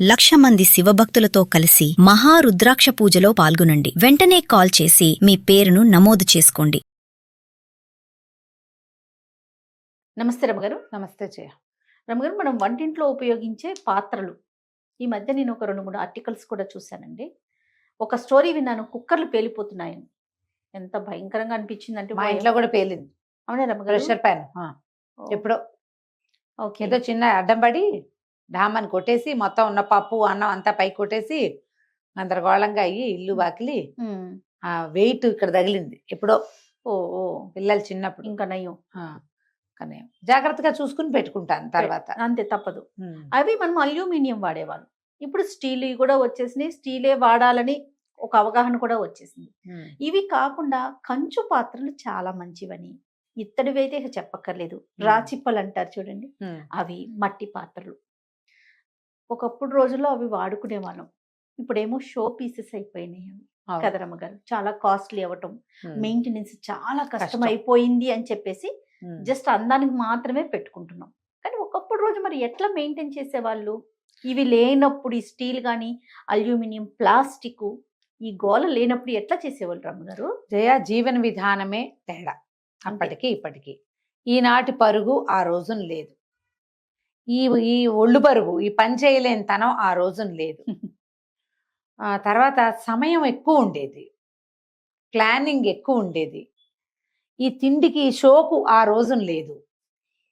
1,00,000 మంది శివభక్తులతో కలిసి మహారుద్రాక్ష పూజలో పాల్గొనండి. వెంటనే కాల్ చేసి మీ పేరును నమోదు చేసుకోండి. నమస్తే రమగారు. నమస్తే జయ. రమగారు, మనం వంటింట్లో ఉపయోగించే పాత్రలు ఈ మధ్య నేను ఒక 2-3 ఆర్టికల్స్ కూడా చూశానండి. ఒక స్టోరీ విన్నాను, కుక్కర్లు పేలిపోతున్నాయని. ఎంత భయంకరంగా అనిపించిందంటే మా ఇంట్లో కూడా పేలింది. అవునా రమగారు? ప్రెషర్ ప్యాన్ ఎప్పుడో ఓకే. ఏదో చిన్న అడ్డం పడి డామని కొట్టేసి మొత్తం ఉన్న పప్పు అన్నం అంతా పైకి కొట్టేసి గందరగోళంగా అయ్యి ఇల్లు వాకిలి ఆ వెయిట్ ఇక్కడ తగిలింది ఎప్పుడో. ఓ ఓ పిల్లలు చిన్నప్పుడు ఇంకా నయ్యం. కానీ జాగ్రత్తగా చూసుకుని పెట్టుకుంటాను తర్వాత. అంతే, తప్పదు. అవి మనం అల్యూమినియం వాడేవాళ్ళం. ఇప్పుడు స్టీల్ కూడా వచ్చేసినాయి. స్టీలే వాడాలని ఒక అవగాహన కూడా వచ్చేసింది. ఇవి కాకుండా కంచు పాత్రలు చాలా మంచివని, ఇత్తడివైతే ఇక చెప్పక్కర్లేదు. రాచిప్పలు అంటారు చూడండి, అవి మట్టి పాత్రలు. ఒకప్పుడు రోజుల్లో అవి వాడుకునే వాళ్ళం. ఇప్పుడేమో షో పీసెస్ అయిపోయినాయి అవి కదరమ్మ గారు. చాలా కాస్ట్లీ అవ్వటం, మెయింటెనెన్స్ చాలా కష్టం అయిపోయింది అని చెప్పేసి జస్ట్ అందానికి మాత్రమే పెట్టుకుంటున్నాం. కానీ ఒకప్పుడు రోజు మరి ఎట్లా మెయింటైన్ చేసేవాళ్ళు? ఇవి లేనప్పుడు ఈ స్టీల్ కానీ అల్యూమినియం ప్లాస్టిక్ ఈ గోల లేనప్పుడు ఎట్లా చేసేవాళ్ళు రమ్మగారు? జయ, జీవన విధానమే తేడా అప్పటికి ఇప్పటికి. ఈనాటి పరుగు ఆ రోజున లేదు. ఈ ఈ ఒళ్ళు పరుగు, ఈ పని చేయలేని తనం ఆ రోజున లేదు. తర్వాత సమయం ఎక్కువ ఉండేది, ప్లానింగ్ ఎక్కువ ఉండేది. ఈ తిండికి షోకు ఆ రోజున లేదు,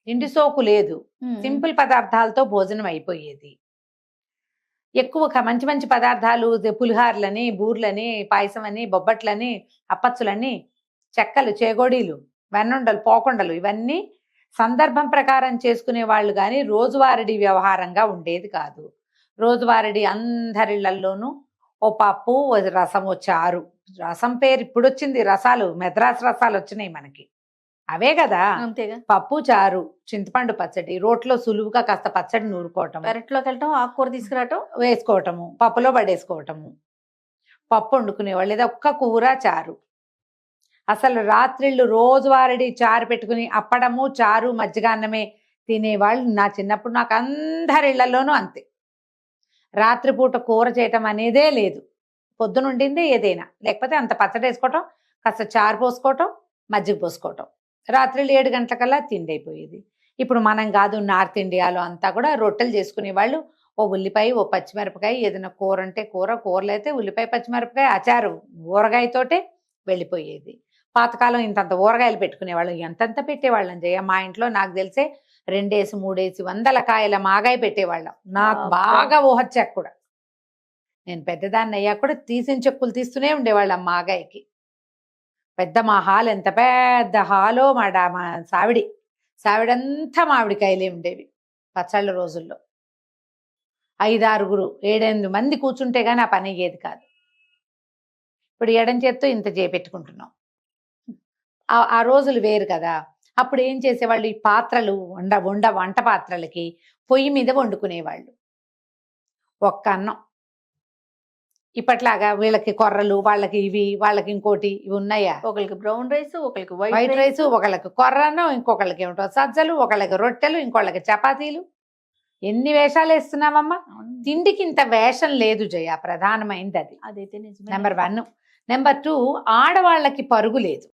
తిండి సోకు లేదు. సింపుల్ పదార్థాలతో భోజనం అయిపోయేది. ఎక్కువ మంచి మంచి పదార్థాలు, పులిహార్లని, బూర్లని, పాయసం అని, బొబ్బట్లని, అప్పచ్చులని, చెక్కలు, చేగోడీలు, వెన్నుండలు, పోకుండలు ఇవన్నీ సందర్భం ప్రకారం చేసుకునే వాళ్ళు కానీ రోజువారీ వ్యవహారంగా ఉండేది కాదు. రోజువారీ అందరిళ్లలోనూ ఓ పప్పు, ఓ రసం, ఓ చారు. రసం పేరు ఇప్పుడు వచ్చింది, రసాలు మెద్రాస్ రసాలు వచ్చినాయి మనకి, అవే కదా. అంతేగా. పప్పు, చారు, చింతపండు పచ్చడి, రోట్లో సులువుగా కాస్త పచ్చడి నూరుకోవటం, పెరట్లోకి వెళ్ళటం, ఆకుకూర తీసుకురావటం, వేసుకోవటము, పప్పులో పడేసుకోవటము. పప్పు వండుకునేవాళ్ళు, లేదా ఒక్క కూర, చారు. అసలు రాత్రిళ్ళు రోజువారీ చారు పెట్టుకుని అప్పడము, చారు, మజ్జిగ అన్నమే తినేవాళ్ళు. నా చిన్నప్పుడు నాకు అందరిళ్లలోనూ అంతే. రాత్రిపూట కూర చేయటం అనేదే లేదు. పొద్దునుండిందే ఏదైనా, లేకపోతే అంత పచ్చడి వేసుకోవటం, కాస్త చారు పోసుకోవటం, మజ్జిగ పోసుకోవటం. రాత్రిళ్ళు 7 గంటలకల్లా తిండి అయిపోయేది. ఇప్పుడు మనం కాదు, నార్త్ ఇండియాలో అంతా కూడా రొట్టెలు చేసుకునేవాళ్ళు. ఓ ఉల్లిపాయ, ఓ పచ్చిమిరపకాయ, ఏదైనా కూర అంటే కూరలు అయితే ఉల్లిపాయ, పచ్చిమిరపకాయ, అచారు, ఊరగాయతోటే వెళ్ళిపోయేది. పాతకాలం ఇంతంత ఊరగాయలు పెట్టుకునేవాళ్ళం, ఎంతంత పెట్టేవాళ్ళం జయ. మా ఇంట్లో నాకు తెలిసే 2 3 వందల కాయల మాగాయ పెట్టేవాళ్ళం. నాకు బాగా ఊహొచ్చాక కూడా, నేను పెద్దదాన్ని అయ్యాక కూడా తీసిన చెక్కులు తీస్తూనే ఉండేవాళ్ళం మాగాయకి. పెద్ద మా హాల్, ఎంత పెద్ద హాలో మా సావిడంతా మామిడికాయలే ఉండేవి పచ్చళ్ళ రోజుల్లో. 5 6 7 8 మంది కూర్చుంటే గానీ ఆ పని అయ్యేది కాదు. ఇప్పుడు ఎడం చేత్తో ఇంత చేపెట్టుకుంటున్నాం. ఆ రోజులు వేరు కదా. అప్పుడు ఏం చేసేవాళ్ళు, ఈ పాత్రలు వంట పాత్రలకి పొయ్యి మీద వండుకునేవాళ్ళు. ఒక్క అన్నం. ఇప్పట్లాగా వీళ్ళకి కొర్రలు, వాళ్ళకి ఇవి, వాళ్ళకి ఇంకోటి, ఇవి ఉన్నాయా? ఒకరికి బ్రౌన్ రైస్, ఒకరికి వైట్ రైస్, ఒకళ్ళకి కొర్రన్నం, ఇంకొకళ్ళకి ఏమిటో సజ్జలు, ఒకళ్ళకి రొట్టెలు, ఇంకొకళ్ళకి చపాతీలు. ఎన్ని వేషాలు వేస్తున్నామమ్మా. తిండికి ఇంత వేషం లేదు జయ, ప్రధానమైంది అది. అదైతే నిజమే. నెంబర్ 1. నెంబర్ 2, ఆడవాళ్ళకి పరుగు లేదు.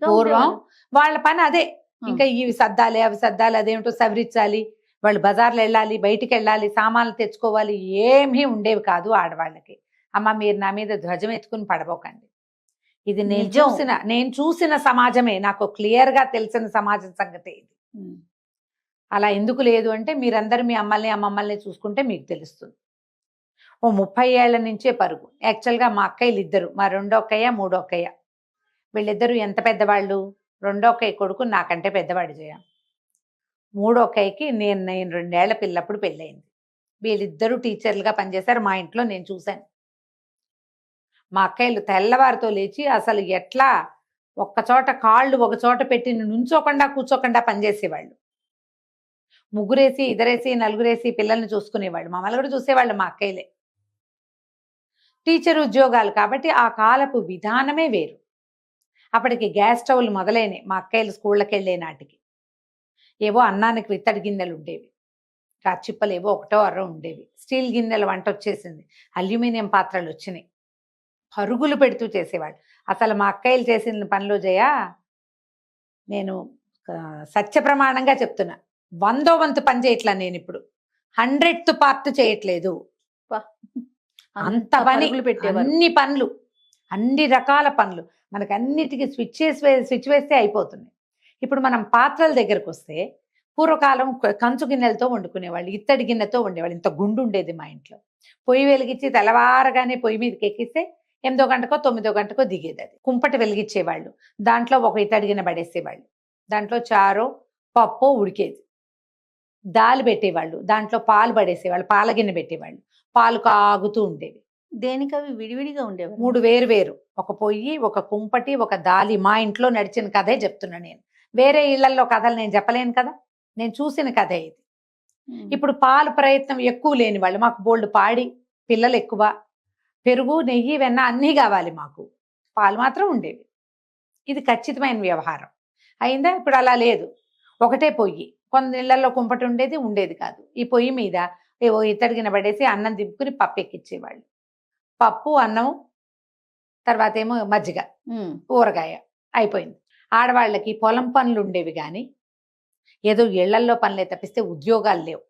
పూర్వం వాళ్ళ పని అదే. ఇంకా ఇవి సర్దాలి, అవి సర్దాలి, అదేమిటో సవరించాలి, వాళ్ళు బజార్లో వెళ్ళాలి, బయటికి వెళ్ళాలి, సామాన్లు తెచ్చుకోవాలి, ఏమీ ఉండేవి కాదు ఆడవాళ్ళకి. అమ్మ, మీరు నా మీద ధ్వజం ఎత్తుకుని పడబోకండి. ఇది నేను చూసిన సమాజమే, నాకు క్లియర్ గా తెలిసిన సమాజం సంగతే ఇది. అలా ఎందుకు లేదు అంటే, మీరందరూ మీ అమ్మల్ని చూసుకుంటే మీకు తెలుస్తుంది. ఓ 30 ఏళ్ల నుంచే పరుగు. యాక్చువల్గా మా అక్కయ్యలు ఇద్దరు, మా రెండో అక్కయ్య, మూడో అక్కయ్య, వీళ్ళిద్దరూ ఎంత పెద్దవాళ్ళు. రెండో అక్కయ్య కొడుకు నాకంటే పెద్దవాడు జయ. మూడో అక్కయ్యకి నేను 2 ఏళ్ల పిల్లప్పుడు పెళ్ళయింది. వీళ్ళిద్దరూ టీచర్లుగా పనిచేశారు మా ఇంట్లో, నేను చూశాను. మా అక్కయ్యలు తెల్లవారితో లేచి అసలు ఎట్లా ఒక్కచోట కాళ్ళు ఒకచోట పెట్టి నుంచోకుండా కూర్చోకుండా పనిచేసేవాళ్ళు. ముగ్గురేసి, ఇద్దరేసి, నలుగురేసి పిల్లల్ని చూసుకునేవాళ్ళు. మమ్మల్ని కూడా చూసేవాళ్ళు మా అక్కయ్యలే. టీచర్ ఉద్యోగాలు కాబట్టి ఆ కాలపు విధానమే వేరు. అప్పటికి గ్యాస్ స్టవ్లు మొదలైనవి మా అక్కయ్యలు స్కూళ్ళకి వెళ్ళే నాటికి. ఏవో అన్నానికి విత్తడి గిన్నెలు ఉండేవి. రాచిప్పలు ఏవో ఒకటో అరో ఉండేవి. స్టీల్ గిన్నెల వంట వచ్చేసింది, అల్యూమినియం పాత్రలు వచ్చినాయి. పరుగులు పెడుతూ చేసేవాళ్ళు. అసలు మా అక్కయ్యలు చేసిన పనిలో జయ, నేను సత్య ప్రమాణంగా చెప్తున్నా, 100వ వంతు పని చేయట్లా నేను ఇప్పుడు, 100th పార్ట్ చేయట్లేదు. అంత పని, పరుగులు పెట్టేవారు. అన్ని పనులు, అన్ని రకాల పనులు, మనకు అన్నిటికీ స్విచ్ వేస్తే అయిపోతుంది. ఇప్పుడు మనం పాత్రల దగ్గరకు వస్తే, పూర్వకాలం కంచు గిన్నెలతో వండుకునేవాళ్ళు, ఇత్తడి గిన్నెతో వండేవాళ్ళు. ఇంత గుండు ఉండేది మా ఇంట్లో. పొయ్యి వెలిగించి తెల్లవారగానే పొయ్యి మీదకి ఎక్కిస్తే 8వ గంటకో 9వ గంటకో దిగేది అది. కుంపటి వెలిగించేవాళ్ళు, దాంట్లో ఒక ఇత్తడి గిన్నె పడేసేవాళ్ళు, దాంట్లో చారో పప్పు ఉడికేది. దాలు పెట్టేవాళ్ళు, దాంట్లో పాలు పడేసేవాళ్ళు, పాల గిన్నె పెట్టేవాళ్ళు, పాలు కాగుతూ ఉండేవి. దేనికి అవి విడివిడిగా ఉండేవి? 3 వేరు, ఒక పొయ్యి, ఒక కుంపటి, ఒక దాలి. మా ఇంట్లో నడిచిన కథే చెప్తున్నా నేను. వేరే ఇళ్లలో కథలు నేను చెప్పలేను కదా, నేను చూసిన కథే ఇది. ఇప్పుడు పాలు ప్రయత్నం ఎక్కువ లేని వాళ్ళు, మాకు బోల్డ్ పాడి పిల్లలు ఎక్కువ, పెరుగు నెయ్యి వెన్న అన్నీ కావాలి మాకు, పాలు మాత్రం ఉండేవి. ఇది ఖచ్చితమైన వ్యవహారం అయిందా? ఇప్పుడు అలా లేదు, ఒకటే పొయ్యి. కొన్ని ఇళ్లలో కుంపటి ఉండేది కాదు. ఈ పొయ్యి మీద ఏవో ఇత్తడిగిన పడేసి అన్నం దింపుకుని పప్పు ఎక్కించేవాళ్ళు. పప్పు, అన్నం, తర్వాత ఏమో మజ్జిగ, ఊరగాయ, అయిపోయింది. ఆడవాళ్ళకి పొలం పనులు ఉండేవి కానీ ఏదో ఇళ్లల్లో పనులే తప్పిస్తే ఉద్యోగాలు లేవు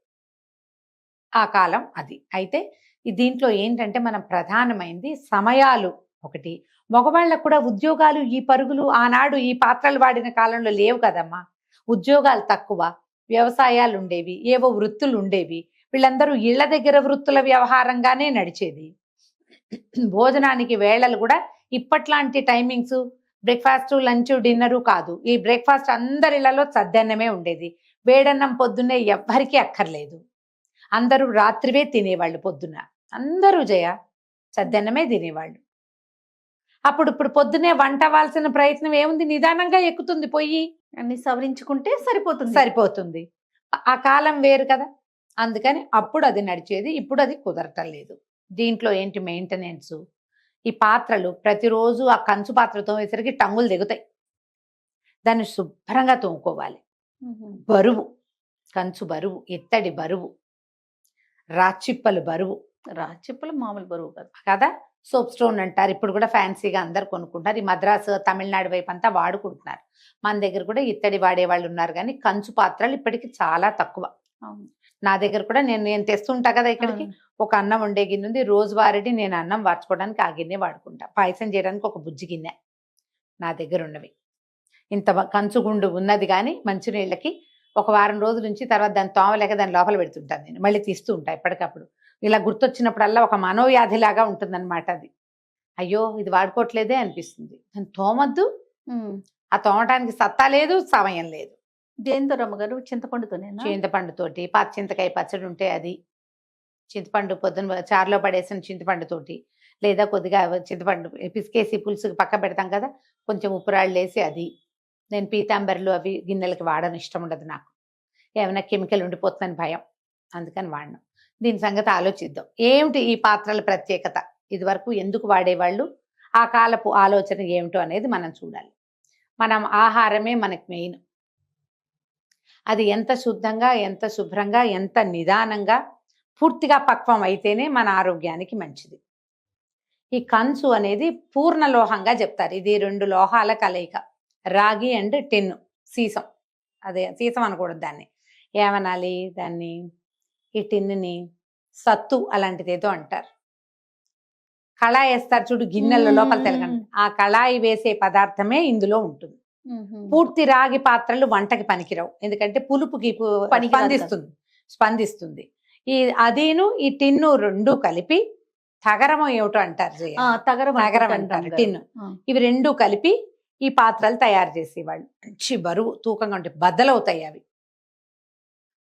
ఆ కాలం అది. అయితే దీంట్లో ఏంటంటే మనం ప్రధానమైంది సమయాలు ఒకటి. మగవాళ్ళకు కూడా ఉద్యోగాలు, ఈ పరుగులు ఆనాడు ఈ పాత్రలు వాడిన కాలంలో లేవు కదమ్మా. ఉద్యోగాలు తక్కువ, వ్యవసాయాలు ఉండేవి, ఏవో వృత్తులు ఉండేవి. వీళ్ళందరూ ఇళ్ల దగ్గర వృత్తుల వ్యవహారంగానే నడిచేది. భోజనానికి వేళలు కూడా ఇప్పట్లాంటి టైమింగ్స్, బ్రేక్ఫాస్ట్, లంచ్, డిన్నరు కాదు. ఈ బ్రేక్ఫాస్ట్ అందరిళ్లలో సద్దన్నమే ఉండేది. వేడన్నం పొద్దున్నే ఎవ్వరికీ అక్కర్లేదు, అందరూ రాత్రివే తినేవాళ్ళు. పొద్దున్న అందరూ జయ సద్దన్నమే తినేవాళ్ళు. ఇప్పుడు పొద్దునే వంట అవ్వాల్సిన ప్రయత్నం ఏముంది, నిదానంగా ఎక్కుతుంది పొయ్యి, అన్ని సవరించుకుంటే సరిపోతుంది. ఆ కాలం వేరు కదా, అందుకని అప్పుడు అది నడిచేది. ఇప్పుడు అది కుదరటం లేదు. దీంట్లో ఏంటి మెయింటెనెన్స్, ఈ పాత్రలు ప్రతిరోజు ఆ కంచు పాత్రతో వేసరికి టంగులు దిగుతాయి, దాన్ని శుభ్రంగా తోముకోవాలి. బరువు, కంచు బరువు, ఇత్తడి బరువు, రాచిప్పలు బరువు. రాచిప్పలు మామూలు బరువు కదా. సోప్ స్టోన్ అంటారు, ఇప్పుడు కూడా ఫ్యాన్సీగా అందరు కొనుక్కుంటారు. ఈ మద్రాసు, తమిళనాడు వైపు అంతా వాడుకుంటున్నారు. మన దగ్గర కూడా ఇత్తడి వాడే వాళ్ళు ఉన్నారు, కానీ కంచు పాత్రలు ఇప్పటికి చాలా తక్కువ. నా దగ్గర కూడా నేను తెస్తుంటా కదా ఇక్కడికి, ఒక అన్నం వండే గిన్నె ఉంది. రోజువారీ నేను అన్నం వార్చుకోవడానికి ఆ గిన్నె వాడుకుంటా. పాయసం చేయడానికి ఒక బుజ్జి గిన్నె నా దగ్గర ఉన్నవి. ఇంత కంచుగుండు ఉన్నది, కానీ మంచినీళ్ళకి ఒక వారం రోజుల నుంచి తర్వాత దాన్ని తోమలేక దాని లోపల పెడుతుంటాను నేను, మళ్ళీ తీస్తూ ఉంటా ఎప్పటికప్పుడు. ఇలా గుర్తొచ్చినప్పుడల్లా ఒక మనోవ్యాధిలాగా ఉంటుందన్నమాట అది. అయ్యో ఇది వాడుకోవట్లేదే అనిపిస్తుంది. దాన్ని తోమద్దు, ఆ తోమటానికి సత్తా లేదు, సమయం లేదు. దేంతో రమ్మగారు? చింతపండుతోనే? చింతపండుతోటి, పాత చింతకాయ పచ్చడి ఉంటే అది, చింతపండు పొద్దున చారులో పడేసిన చింతపండుతోటి, లేదా కొద్దిగా చింతపండు పిసికేసి పులుసుకి పక్క పెడతాం కదా, కొంచెం ఉప్పురాళ్ళు వేసి అది. నేను పీతాంబర్లు అవి గిన్నెలకి వాడను, ఇష్టం ఉండదు నాకు, ఏమైనా కెమికల్ ఉండిపోతుందని భయం, అందుకని వాడను. దీని సంగతి ఆలోచిద్దాం. ఏమిటి ఈ పాత్రల ప్రత్యేకత, ఇది వరకు ఎందుకు వాడేవాళ్ళు, ఆ కాలపు ఆలోచన ఏమిటో అనేది మనం చూడాలి. మనం ఆహారమే మనకు మెయిన్. అది ఎంత శుద్ధంగా, ఎంత శుభ్రంగా, ఎంత నిదానంగా, పూర్తిగా పక్వం అయితేనే మన ఆరోగ్యానికి మంచిది. ఈ కంచు అనేది పూర్ణ లోహంగా చెప్తారు. ఇది 2 లోహాల కలయిక, రాగి అండ్ టిన్, సీసం. అదే సీసం అనకూడదు, దాన్ని ఏమనాలి, దాన్ని ఈ టిన్ని సత్తు అలాంటిది ఏదో అంటారు. కళాయి వేస్తారు చూడు గిన్నెల లోపల తెలగండి, ఆ కళాయి వేసే పదార్థమే ఇందులో ఉంటుంది. పూర్తి రాగి పాత్రలు వంటకి పనికిరావు, ఎందుకంటే పులుపుకి స్పందిస్తుంది. ఈ అదేను ఈ టిన్ను 2 కలిపి తగరము ఏమిటో అంటారు, తగరం అంటారు టిన్ను. ఇవి 2 కలిపి ఈ పాత్రలు తయారు చేసేవాళ్ళు. మంచి బరువు, తూకంగా ఉంటే బద్దలవుతాయి అవి.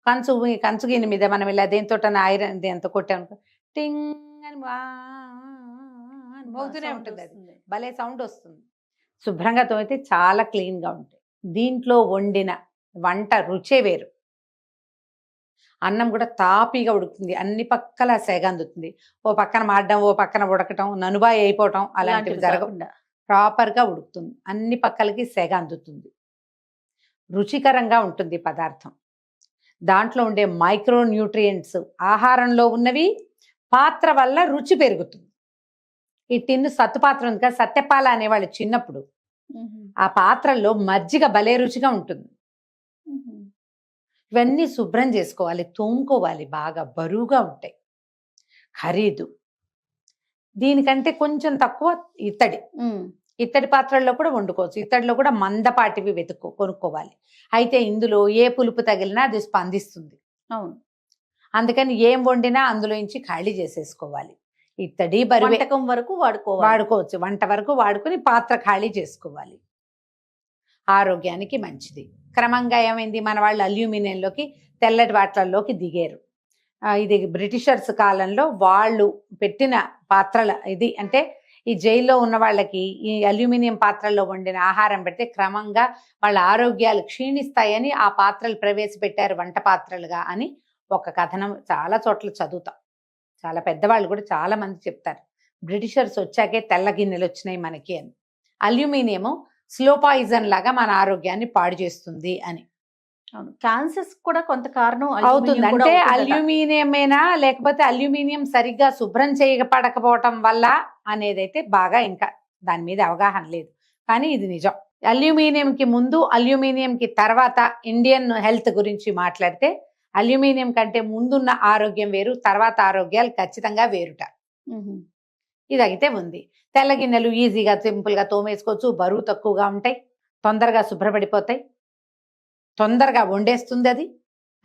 కంచు గిన్నె మీద మనం ఇలా దేంతో ఐరన్ దేంతో కొట్టాము, టింగ్ అని మోగుతూనే ఉంటుంది, అది భలే సౌండ్ వస్తుంది. శుభ్రంగా తోమితే చాలా క్లీన్గా ఉంటాయి. దీంట్లో వండిన వంట రుచే వేరు. అన్నం కూడా తాపీగా ఉడుకుతుంది, అన్ని పక్కల సెగ అందుతుంది. ఓ పక్కన మాడడం, ఓ పక్కన ఉడకటం, ననుబాయి అయిపోవటం అలాంటివి జరగకుండా ప్రాపర్గా ఉడుకుతుంది. అన్ని పక్కలకి సెగ అందుతుంది, రుచికరంగా ఉంటుంది పదార్థం. దాంట్లో ఉండే మైక్రో న్యూట్రియంట్స్, ఆహారంలో ఉన్నవి, పాత్ర వల్ల రుచి పెరుగుతుంది. ఈ టిన్ను సత్తు పాత్ర ఉంది కదా, సత్యపాల అనేవాళ్ళు చిన్నప్పుడు, ఆ పాత్రల్లో మజ్జిగ భలే రుచిగా ఉంటుంది. ఇవన్నీ శుభ్రం చేసుకోవాలి, తోముకోవాలి, బాగా బరువుగా ఉంటాయి, ఖరీదు. దీనికంటే కొంచెం తక్కువ ఇత్తడి పాత్రల్లో కూడా వండుకోవచ్చు. ఇత్తడిలో కూడా మందపాటివి కొనుక్కోవాలి. అయితే ఇందులో ఏ పులుపు తగిలినా అది స్పందిస్తుంది. అవును, అందుకని ఏం వండినా అందులో నుంచి ఖాళీ చేసేసుకోవాలి. ఇత్తడి బరువు వరకు వాడుకోవచ్చు, వంట వరకు వాడుకొని పాత్ర ఖాళీ చేసుకోవాలి. ఆరోగ్యానికి మంచిది. క్రమంగా ఏమైంది, మన వాళ్ళు అల్యూమినియంలోకి, తెల్లటి వాటిల్లోకి దిగారు. ఇది బ్రిటిషర్స్ కాలంలో వాళ్ళు పెట్టిన పాత్రల ఇది. అంటే ఈ జైల్లో ఉన్న వాళ్ళకి ఈ అల్యూమినియం పాత్రల్లో వండిన ఆహారం పెడితే క్రమంగా వాళ్ళ ఆరోగ్యాలు క్షీణిస్తాయని ఆ పాత్రలు ప్రవేశపెట్టారు వంట పాత్రలుగా అని ఒక కథనం చాలా చోట్ల చదువుతాం. చాలా పెద్దవాళ్ళు కూడా చాలా మంది చెప్తారు, బ్రిటిషర్స్ వచ్చాకే తెల్ల గిన్నెలు వచ్చినాయి మనకి అని. అల్యూమినియం స్లో పాయిజన్ లాగా మన ఆరోగ్యాన్ని పాడు చేస్తుంది అని. క్యాన్సర్స్ కూడా కొంత కారణం అవుతుంది. అంటే అల్యూమినియమేనా, లేకపోతే అల్యూమినియం సరిగ్గా శుభ్రం చేయబడకపోవటం వల్ల అనేది అయితే బాగా ఇంకా దాని మీద అవగాహన లేదు, కానీ ఇది నిజం. అల్యూమినియంకి ముందు, అల్యూమినియంకి తర్వాత ఇండియన్ హెల్త్ గురించి మాట్లాడితే అల్యూమినియం కంటే ముందున్న ఆరోగ్యం వేరు, తర్వాత ఆరోగ్యాలు ఖచ్చితంగా వేరుట. ఇది అయితే ఉంది. తెల్ల గిన్నెలు ఈజీగా సింపుల్గా తోమేసుకోవచ్చు, బరువు తక్కువగా ఉంటాయి, తొందరగా శుభ్రపడిపోతాయి, తొందరగా వండేస్తుంది, అది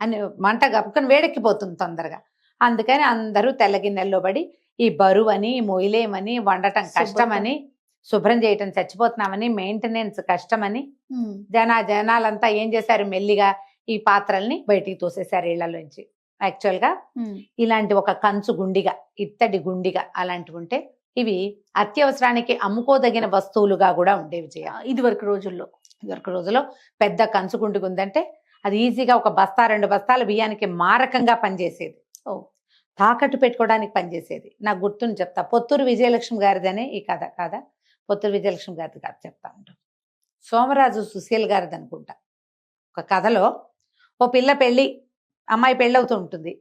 అని మంట గప్పుకొని వేడెక్కిపోతుంది తొందరగా. అందుకని అందరూ తెల్ల గిన్నెల్లో పడి ఈ బరువు అని, మొయిలేమని, వండటం కష్టమని, శుభ్రం చేయటం చచ్చిపోతున్నామని, మెయింటెనెన్స్ కష్టమని జనాలంతా ఏం చేశారు, మెల్లిగా ఈ పాత్రల్ని బయటికి తోసేశారు ఇళ్లలోంచి. యాక్చువల్గా ఇలాంటి ఒక కంచు గుండిగా, ఇత్తడి గుండిగా అలాంటివి ఉంటే ఇవి అత్యవసరానికి అమ్ముకోదగిన వస్తువులుగా కూడా ఉండేవి. ఇదివరకు రోజుల్లో పెద్ద కంచు గుండిగా ఉందంటే అది ఈజీగా ఒక బస్తా 2 బస్తాల బియ్యానికి మారకంగా పనిచేసేది, తాకట్టు పెట్టుకోవడానికి పనిచేసేది. నాకు గుర్తుని చెప్తా, పొత్తూరు విజయలక్ష్మి గారిదనే ఈ కథ కాదా, పొత్తూరు విజయలక్ష్మి గారిది కాదు చెప్తా ఉంటాను, సోమరాజు సుశీల్ గారిది అనుకుంటా. ఒక కథలో ఓ పిల్ల అమ్మాయి పెళ్ళవుతూ ఉంటుంది.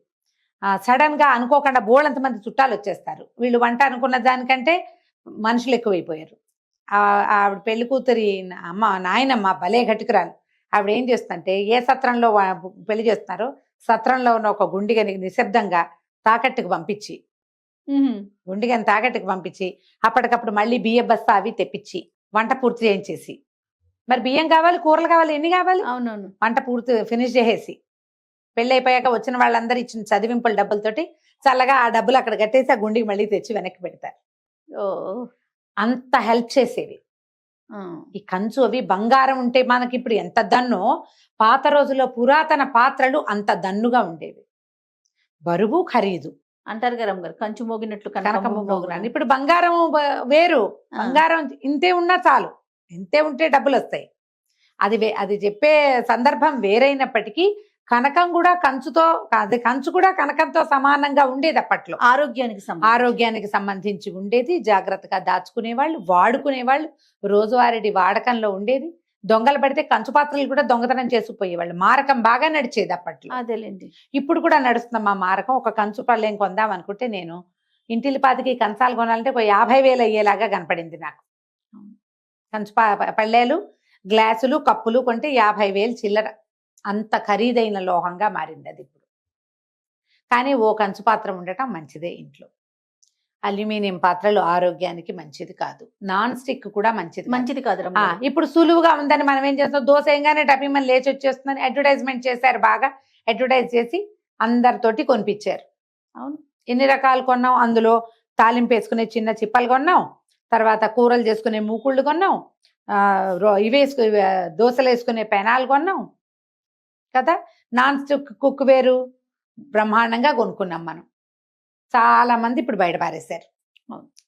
సడన్ గా అనుకోకుండా బోళ్ళంత మంది చుట్టాలు వచ్చేస్తారు. వీళ్ళు వంట అనుకున్న దానికంటే మనుషులు ఎక్కువైపోయారు. ఆవిడ పెళ్లి కూతురి నాయనమ్మ భలే ఘటికురాలు. ఆవిడ ఏం చేస్తుందంటే, ఏ సత్రంలో పెళ్లి చేస్తున్నారో సత్రంలో ఉన్న ఒక గుండిగని నిశ్శబ్దంగా తాకట్టుకు పంపించి, గుండిగని తాకట్టుకు పంపించి అప్పటికప్పుడు మళ్ళీ బియ్య బస్తా అవి తెప్పించి వంట పూర్తి చేయించేసి, మరి బియ్యం కావాలి, కూరలు కావాలి, ఎన్ని కావాలి, అవునవును, వంట పూర్తి ఫినిష్ చేసేసి పెళ్ళి అయిపోయాక వచ్చిన వాళ్ళందరూ ఇచ్చిన చదివింపుల డబ్బులతోటి చల్లగా ఆ డబ్బులు అక్కడ కట్టేసి ఆ గుండికి మళ్ళీ తెచ్చి వెనక్కి పెడతారు. అంత హెల్ప్ చేసేవి. ఈ కంచు అవి బంగారం ఉంటే మనకి ఇప్పుడు ఎంత దన్నో, పాత రోజుల్లో పురాతన పాత్రలు అంత దన్నుగా ఉండేవి. బరువు ఖరీదు అంటారు కదా, కంచు మోగినట్లు కనకము మోగినాను. ఇప్పుడు బంగారం వేరు, బంగారం ఇంతే ఉన్నా చాలు, ఇంతే ఉంటే డబ్బులు వస్తాయి. అది చెప్పే సందర్భం వేరైనప్పటికీ కనకం కూడా కంచు కూడా కనకంతో సమానంగా ఉండేది అప్పట్లో. ఆరోగ్యానికి సంబంధించి ఉండేది, జాగ్రత్తగా దాచుకునేవాళ్ళు, వాడుకునేవాళ్ళు, రోజువారీ వాడకంలో ఉండేది. దొంగలు పడితే కంచు పాత్రలు కూడా దొంగతనం చేసుకుపోయేవాళ్ళు. మారకం బాగా నడిచేది అప్పట్లో. అదేలేండి, ఇప్పుడు కూడా నడుస్తుందమ్మా మారకం. ఒక కంచు పళ్ళేం కొందాం అనుకుంటే నేను ఇంటిల్లిపాతికి కంచాలు కొనాలంటే 50,000 అయ్యేలాగా కనపడింది నాకు. కంచు పళ్ళేలు, గ్లాసులు, కప్పులు కొంటే 50,000 చిల్లర. అంత ఖరీదైన లోహంగా మారింది అది ఇప్పుడు. కానీ ఓ కంచు పాత్ర ఉండటం మంచిదే ఇంట్లో. అల్యూమినియం పాత్రలు ఆరోగ్యానికి మంచిది కాదు. నాన్ స్టిక్ కూడా మంచిది కాదు. ఇప్పుడు సులువుగా ఉందని మనం ఏం చేస్తాం, దోశ వేయగానే టపిమని లేచి వచ్చేస్తుందని అడ్వర్టైజ్మెంట్ చేశారు, బాగా అడ్వర్టైజ్ చేసి అందరితోటి కొనిపించారు. అవును, ఎన్ని రకాలు కొన్నాం, అందులో తాలింపు వేసుకునే చిన్న చిప్పలు కొన్నాం, తర్వాత కూరలు చేసుకునే మూకుళ్ళు కొన్నాం, దోశలు వేసుకునే పెనాలు కొన్నాం కదా. నాన్ స్టిక్ కుక్ వేరు బ్రహ్మాండంగా కొనుక్కున్నాం మనం. చాలా మంది ఇప్పుడు బయట పారేశారు,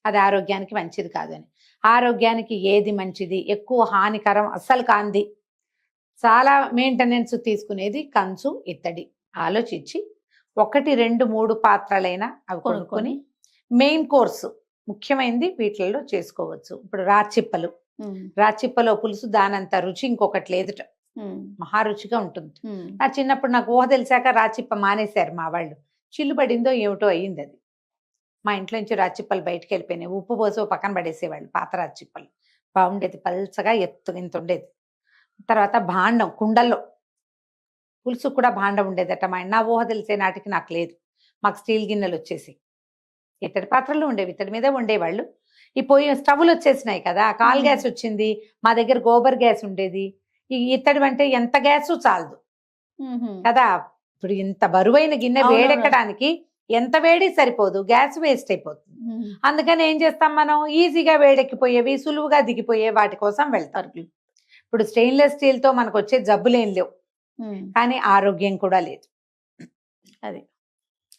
అది ఆరోగ్యానికి మంచిది కాదని. ఆరోగ్యానికి ఏది మంచిది, ఎక్కువ హానికరం అస్సలు కాంది, చాలా మెయింటెనెన్స్ తీసుకునేది కంచు, ఇత్తడి. ఆలోచించి 1, 2, 3 పాత్రలైనా అవి కొనుక్కొని మెయిన్ కోర్సు ముఖ్యమైనది వీటిల్లో చేసుకోవచ్చు. ఇప్పుడు రాచిప్పలో పులుసు దానంత రుచి ఇంకొకటి లేదుట. మహా రుచిగా ఉంటుంది. నా చిన్నప్పుడు నాకు ఊహ తెలిసాక రాచిప్ప మానేశారు మా వాళ్ళు. చిల్లు పడిందో ఏమిటో అయ్యింది అది. మా ఇంట్లో నుంచి రాచిప్పలు బయటకు వెళ్ళిపోయినాయి. ఉప్పు పోసి ఓ పక్కన పడేసేవాళ్ళు పాత రాచిప్పలు. బాగుండేది, పల్చగా ఇంత ఉండేది. తర్వాత భాండం, కుండల్లో పులుసు కూడా భాండం ఉండేదట మా నా ఊహ తెలిసే నాటికి నాకు లేదు. మాకు స్టీల్ గిన్నెలు వచ్చేసి ఇత్తడి పాత్రలు ఉండేవి, ఇత్తడి మీద ఉండేవాళ్ళు. ఈ పొయ్యి స్టవ్లు వచ్చేసినాయి కదా, కాల్ గ్యాస్ వచ్చింది. మా దగ్గర గోబర్ గ్యాస్ ఉండేది. ఈ ఇత్తడి అంటే ఎంత గ్యాసు చాలదు కదా. ఇప్పుడు ఇంత బరువైన గిన్నె వేడెక్కడానికి ఎంత వేడి సరిపోదు, గ్యాస్ వేస్ట్ అయిపోతుంది. అందుకని ఏం చేస్తాం మనం, ఈజీగా వేడెక్కిపోయేవి, సులువుగా దిగిపోయే వాటి కోసం వెళ్తారు. ఇప్పుడు స్టెయిన్లెస్ స్టీల్ తో మనకు వచ్చే జబ్బులేం లేవు, కానీ ఆరోగ్యం కూడా లేదు. అది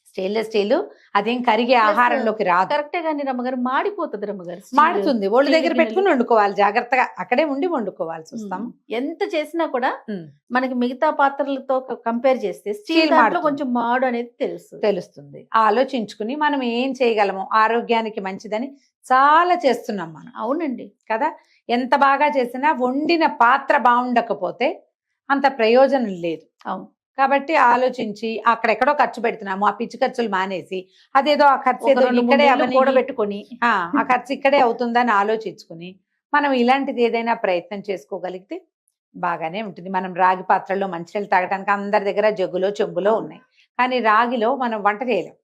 స్టెయిన్లెస్ స్టీల్ అదేం కరిగే ఆహారంలోకి రాదు. కరెక్టే కానీ రమ్మగారు మాడిపోతుంది. రమ్మగారు మాడుతుంది, ఒళ్ళు దగ్గర పెట్టుకుని వండుకోవాలి, జాగ్రత్తగా అక్కడే ఉండి వండుకోవాల్సి వస్తాం. ఎంత చేసినా కూడా మనకి మిగతా పాత్రలతో కంపేర్ చేస్తే స్టీల్ దాంట్లో కొంచెం మాడు అనేది తెలుస్తుంది. ఆలోచించుకుని మనం ఏం చేయగలము, ఆరోగ్యానికి మంచిదని చాలా చేస్తున్నాం మనం. అవునండి కదా. ఎంత బాగా చేసినా వండిన పాత్ర బాగుండకపోతే అంత ప్రయోజనం లేదు. అవును. కాబట్టి ఆలోచించి అక్కడెక్కడో ఖర్చు పెడుతున్నాము, ఆ పిచ్చి ఖర్చులు మానేసి అదేదో ఆ ఖర్చు ఇక్కడే కూడబెట్టుకొని ఆ ఖర్చు ఇక్కడే అవుతుందని ఆలోచించుకుని మనం ఇలాంటిది ఏదైనా ప్రయత్నం చేసుకోగలిగితే బాగానే ఉంటుంది. మనం రాగి పాత్రలో మంచినీళ్ళు తాగడానికి అందరి దగ్గర జగ్గులో చెంబులో ఉన్నాయి, కానీ రాగిలో మనం వంట చేయలేం.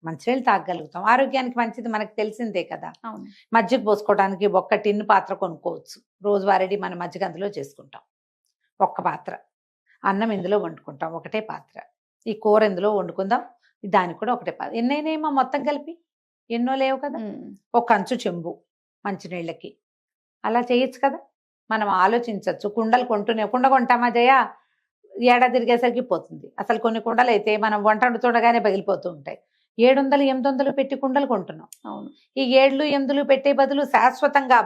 మంచినీళ్ళు తాగలుగుతాం, ఆరోగ్యానికి మంచిది మనకు తెలిసిందే కదా. మజ్జిగ పోసుకోవడానికి ఒక్క టిన్ను పాత్ర కొనుక్కోవచ్చు, రోజువారీ మనం మజ్జిగ అందులో చేసుకుంటాం ఒక్క పాత్ర. అన్నం ఇందులో వండుకుంటాం ఒకటే పాత్ర, ఈ కూర ఇందులో వండుకుందాం దానికి కూడా ఒకటే పాత్ర. ఎన్నైనామో మొత్తం కలిపి ఎన్నో లేవు కదా. ఒక కంచు చెంబు మంచినీళ్ళకి అలా చేయొచ్చు కదా. మనం ఆలోచించవచ్చు. కుండలు కుండ కొంటామా జయ, ఏడాది తిరిగేసరికి పోతుంది. అసలు కొన్ని కుండలు అయితే మనం వంట వండుతుండగానే పగిలిపోతూ ఉంటాయి. 700-800 పెట్టి కుండలు కొంటున్నాం. అవును. ఈ 7-8 పెట్టే బదులు శాశ్వతంగా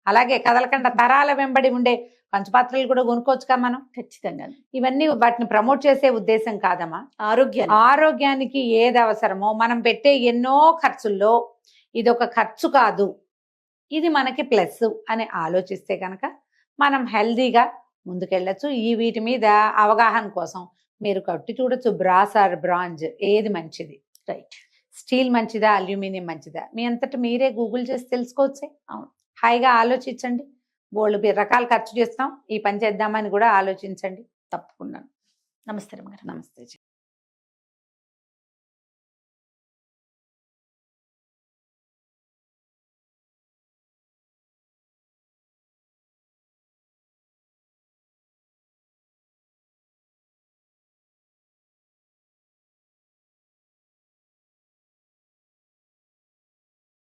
అలాగే కదలకుండా తరాల వెంబడి ఉండే పంచపాత్రలు కూడా కొనుక్కోవచ్చుగా మనం. ఖచ్చితంగా. ఇవన్నీ వాటిని ప్రమోట్ చేసే ఉద్దేశం కాదమ్మా. ఆరోగ్యానికి ఏది అవసరమో మనం పెట్టే ఎన్నో ఖర్చుల్లో ఇదొక ఖర్చు కాదు, ఇది మనకి ప్లస్ అని ఆలోచిస్తే కనుక మనం హెల్దీగా ముందుకెళ్ళచ్చు. వీటి మీద అవగాహన కోసం మీరు కట్టి చూడొచ్చు, బ్రాస్ ఆర్ బ్రాంజ్ ఏది మంచిది, రైట్, స్టీల్ మంచిదా అల్యూమినియం మంచిదా, మీ అంతటా మీరే గూగుల్ చేసి తెలుసుకోవచ్చే. అవును. హాయిగా ఆలోచించండి. బోల్డ్ రకాలు ఖర్చు చేస్తాం, ఈ పని చేద్దామని కూడా ఆలోచించండి. తప్పకుండా. నమస్తే. నమస్తే.